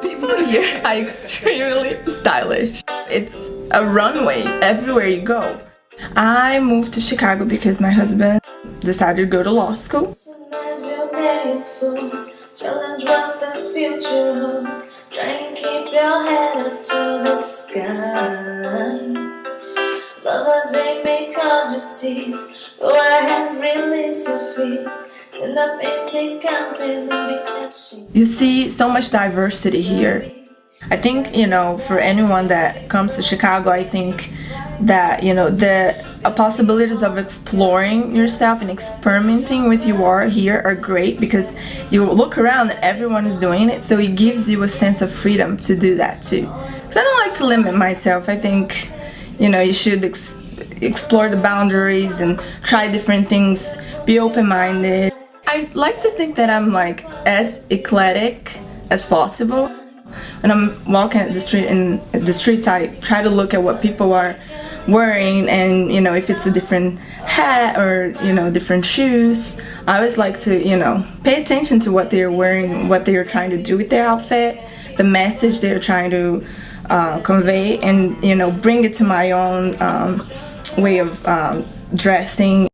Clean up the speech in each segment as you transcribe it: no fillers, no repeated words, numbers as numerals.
People here are extremely stylish. It's a runway everywhere you go. I moved to Chicago because my husband decided to go to law school. Challenge what the future holds. Try and keep your head up to the sky. Lovers ain't made casualties. Go ahead, release your fears. Stand up and be counting the big machine. You see so much diversity here. I think, you know, for anyone that comes to Chicago, I think that, you know, the possibilities of exploring yourself and experimenting with you are here are great, because you look around and everyone is doing it, so it gives you a sense of freedom to do that too. Because I don't like to limit myself. I think, you know, you should explore the boundaries and try different things, be open-minded. I like to think that I'm like as eclectic as possible. When I'm walking at the street in the streets, I try to look at what people are wearing, and you know, if it's a different hat or, you know, different shoes, I always like to, you know, pay attention to what they're wearing, what they're trying to do with their outfit, the message they're trying to convey, and, you know, bring it to my own way of dressing.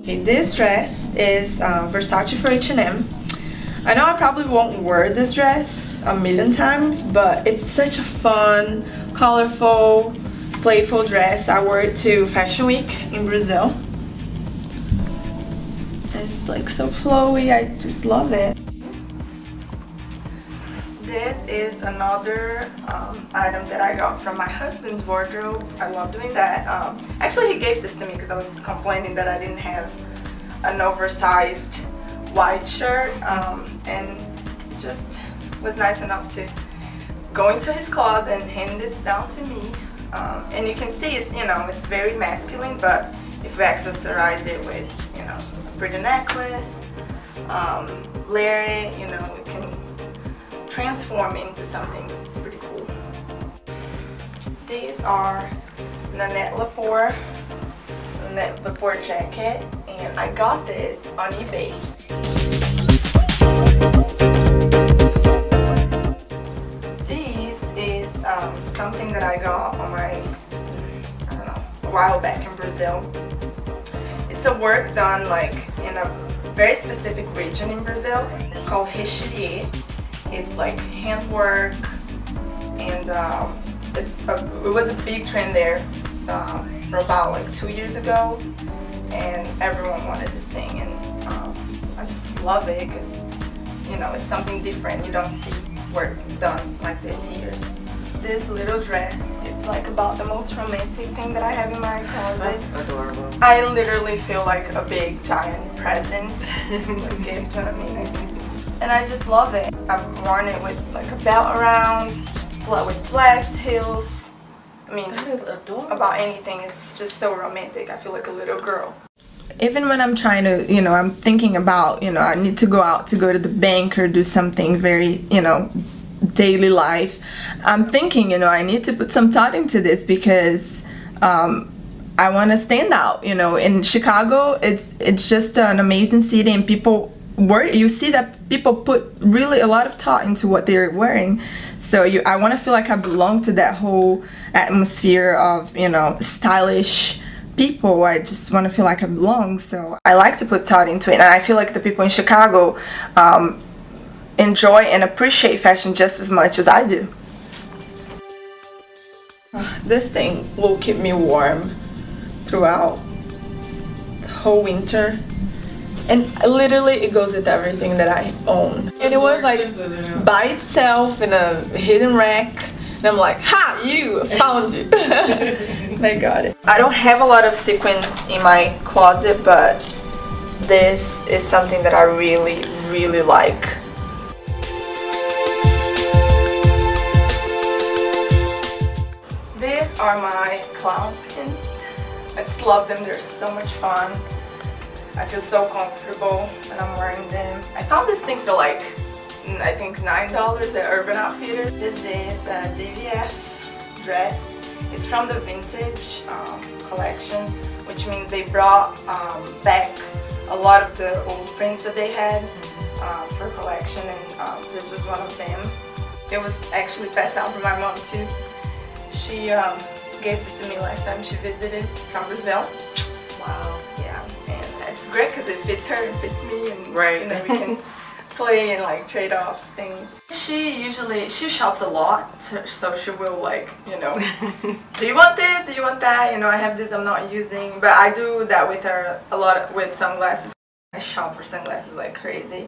Okay, this dress is Versace for H&M. I know I probably won't wear this dress a million times, but it's such a fun, colorful, playful dress. I wore it to Fashion Week in Brazil. It's like so flowy, I just love it. This is another item that I got from my husband's wardrobe. I love doing that. Actually, he gave this to me because I was complaining that I didn't have an oversized white shirt, and just was nice enough to go into his closet and hand this down to me. And you can see it's, you know, it's very masculine, but if you accessorize it with, you know, a pretty necklace, layer it, you know, it can transform into something pretty cool. These are Nanette Lepore jacket, and I got this on eBay. This is something that I got on my, I don't know, a while back in Brazil. It's a work done like in a very specific region in Brazil. It's called Richelieu. It's like handwork, and it was a big trend there for about like 2 years ago, and everyone wanted this thing, and I just love it because, you know, it's something different. You don't see work done like this here. This little dress, it's like about the most romantic thing that I have in my closet. That's adorable. I literally feel like a big giant present, like gift, you know what I mean? And I just love it. I've worn it with like a belt around, with flats, heels. I mean, just about anything. It's just so romantic. I feel like a little girl. Even when I'm trying to, you know, I'm thinking about, you know, I need to go out to go to the bank or do something very, you know, daily life. I'm thinking, you know, I need to put some thought into this because I want to stand out. You know, in Chicago, it's just an amazing city, and people you see that people put really a lot of thought into what they're wearing. So I want to feel like I belong to that whole atmosphere of, you know, stylish people. I just want to feel like I belong. So I like to put thought into it, and I feel like the people in Chicago enjoy and appreciate fashion just as much as I do. This thing will keep me warm throughout the whole winter. And literally it goes with everything that I own. And it was like by itself in a hidden rack. And I'm like, ha, you found it. And I got it. I don't have a lot of sequins in my closet, but this is something that I really, really like. These are my clown pins. I just love them. They're so much fun. I feel so comfortable when I'm wearing them. I found this thing for like, I think $9 at Urban Outfitters. This is a DVF dress. It's from the vintage collection, which means they brought back a lot of the old prints that they had. for collection, and this was one of them. It was actually passed down from my mom too. She gave this to me last time she visited from Brazil. Wow. Yeah, and it's great because it fits her, it fits me, and Right. you know, we can play and like trade off things. She shops a lot, so she will like, you know, do you want this? Do you want that? You know, I have this I'm not using, but I do that with her a lot with sunglasses. I shop for sunglasses like crazy.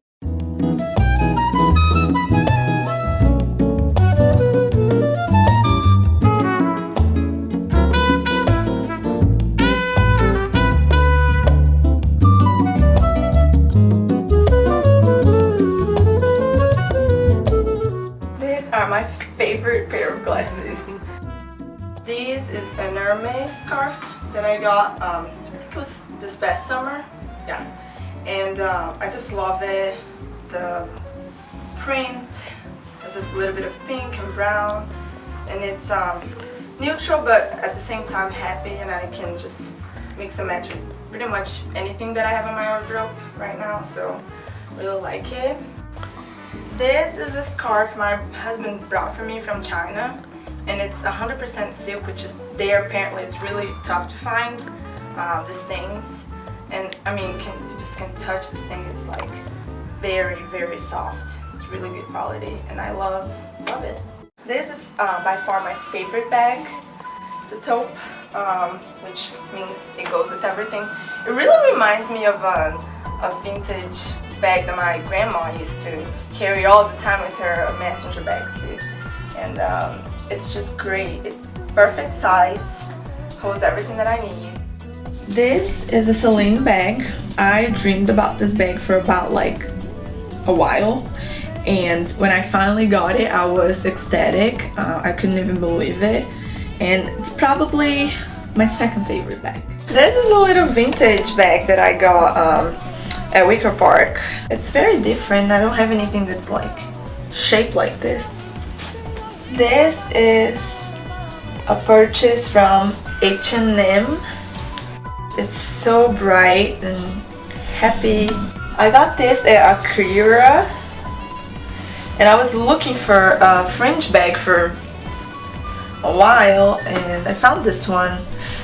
My favorite pair of glasses. This is an Hermes scarf that I got, I think it was this past summer. Yeah, and I just love it. The print has a little bit of pink and brown, and it's neutral but at the same time happy, and I can just mix and match with pretty much anything that I have in my wardrobe right now, so really like it. This is a scarf my husband brought for me from China, and it's 100% silk, which is there apparently it's really tough to find these things. And I mean, you just can touch this thing. It's like very, very soft. It's really good quality, and I love it. This is by far my favorite bag. It's a taupe, which means it goes with everything. It really reminds me of a vintage bag that my grandma used to carry all the time with her, a messenger bag too. And it's just great. It's perfect size, holds everything that I need. This is a Celine bag. I dreamed about this bag for about like a while, and when I finally got it, I was ecstatic. I couldn't even believe it, and it's probably my second favorite bag. This is a little vintage bag that I got at Wicker Park. It's very different. I don't have anything that's like shaped like this. This is a purchase from H&M. It's so bright and happy. I got this at Akira, and I was looking for a fringe bag for a while, and I found this one,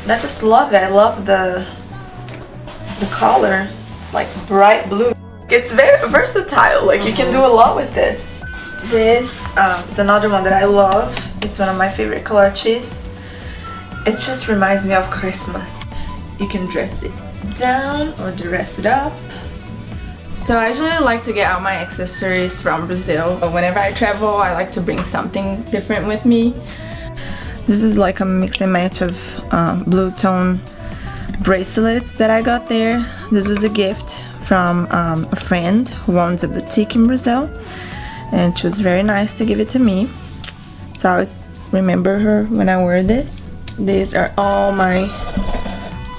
and I just love it. I love the color. Like bright blue. It's very versatile, like you can do a lot with this. This is another one that I love. It's one of my favorite clutches. It just reminds me of Christmas. You can dress it down or dress it up. So I usually like to get all my accessories from Brazil. But whenever I travel, I like to bring something different with me. This is like a mix and match of blue tone bracelets that I got there. This was a gift from a friend who owns a boutique in Brazil, and she was very nice to give it to me, so I always remember her when I wear this. These are all my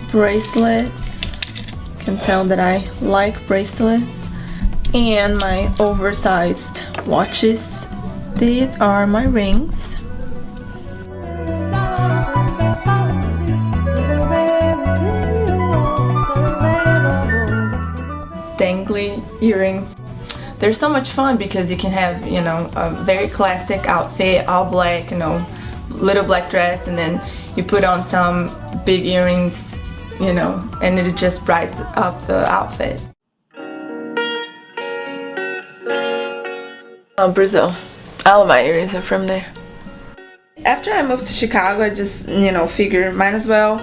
bracelets. You can tell that I like bracelets, and my oversized watches. These are my rings. Dangly earrings. They're so much fun because you can have, you know, a very classic outfit, all black, you know, little black dress, and then you put on some big earrings, you know, and it just brightens up the outfit. Oh, Brazil. All of my earrings are from there. After I moved to Chicago, I just, you know, figured might as well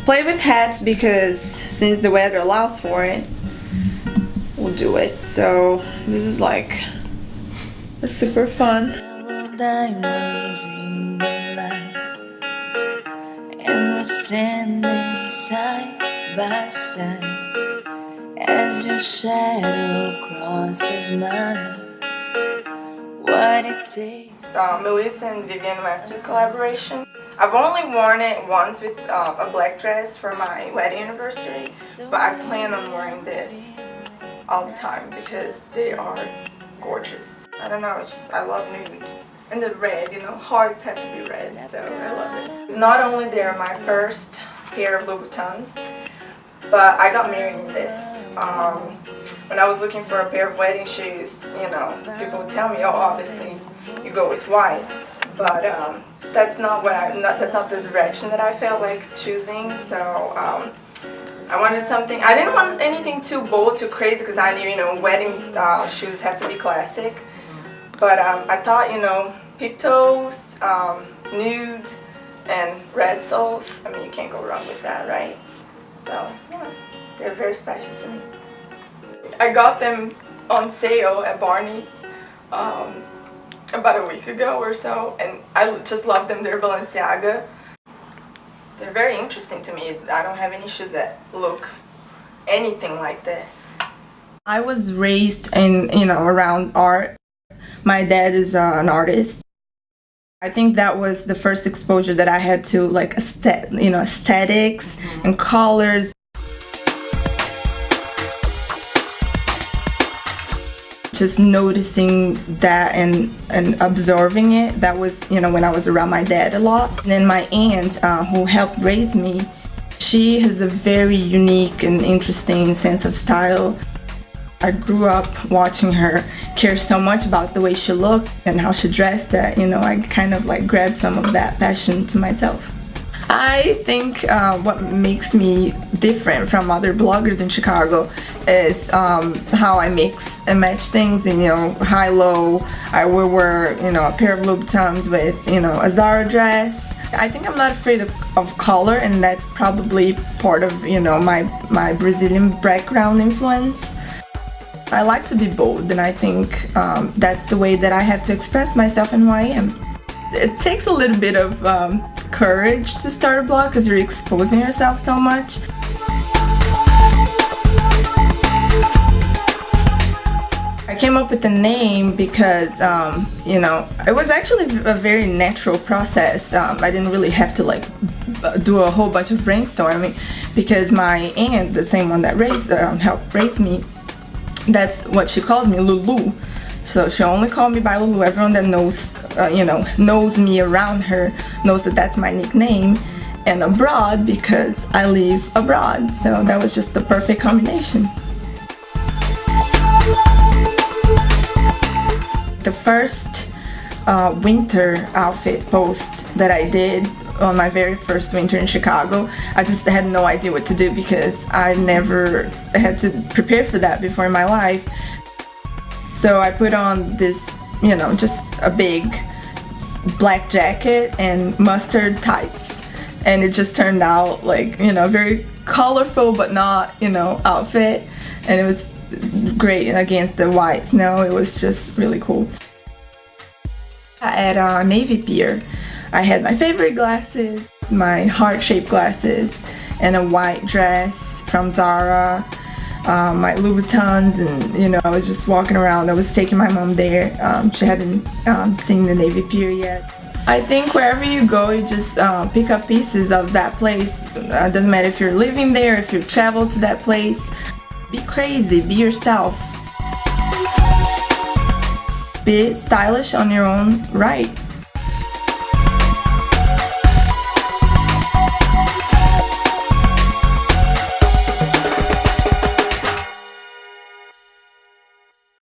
play with hats, because since the weather allows for it, we'll do it. So this is like super fun. Diamonds in the light, and we're standing side by side as your shadow crosses mine. What it takes. Melissa and Vivienne Westwood collaboration. I've only worn it once with a black dress for my wedding anniversary, but I plan on wearing this all the time because they are gorgeous. I don't know, it's just, I love nude. And the red, you know, hearts have to be red, so I love it. Not only they're my first pair of Louboutins, but I got married in this. when I was looking for a pair of wedding shoes, you know, people would tell me, oh, obviously you go with white, but that's not that's not the direction that I felt like choosing. So I wanted something. I didn't want anything too bold, too crazy, because I knew, you know, wedding shoes have to be classic. But I thought, you know, peep toes, nude, and red soles. I mean, you can't go wrong with that, right? So yeah, they're very special to me. I got them on sale at Barney's about a week ago or so, and I just love them. They're Balenciaga. They're very interesting to me. I don't have any shoes that look anything like this. I was raised in, you know, around art. My dad is an artist. I think that was the first exposure that I had to like aesthetics and colors. Just noticing that and absorbing it. That was, you know, when I was around my dad a lot. And then my aunt, who helped raise me, she has a very unique and interesting sense of style. I grew up watching her care so much about the way she looked and how she dressed that, you know, I kind of like grabbed some of that passion to myself. I think what makes me different from other bloggers in Chicago is how I mix and match things, and, you know, high-low. I will wear, you know, a pair of Louboutins with, you know, a Zara dress. I think I'm not afraid of color, and that's probably part of, you know, my Brazilian background influence. I like to be bold, and I think that's the way that I have to express myself and who I am. It takes a little bit of courage to start a blog because you're exposing yourself so much. I came up with the name because, you know, it was actually a very natural process. I didn't really have to like do a whole bunch of brainstorming because my aunt, the same one that helped raise me, that's what she calls me, Lulu. So she only called me by Lulu. Everyone that knows, you know, knows me around her knows that that's my nickname. And abroad because I live abroad. So that was just the perfect combination. The first winter outfit post that I did on my very first winter in Chicago, I just had no idea what to do because I never had to prepare for that before in my life. So I put on this, you know, just a big black jacket and mustard tights, and it just turned out like, you know, very colorful but not, you know, outfit, and it was great against the white snow. It was just really cool. At a Navy Pier, I had my favorite glasses, my heart-shaped glasses, and a white dress from Zara. My Louboutins, and, you know, I was just walking around. I was taking my mom there. She hadn't seen the Navy Pier yet. I think wherever you go, you just pick up pieces of that place. Doesn't matter if you're living there, if you travel to that place. Be crazy, be yourself. Be stylish on your own right.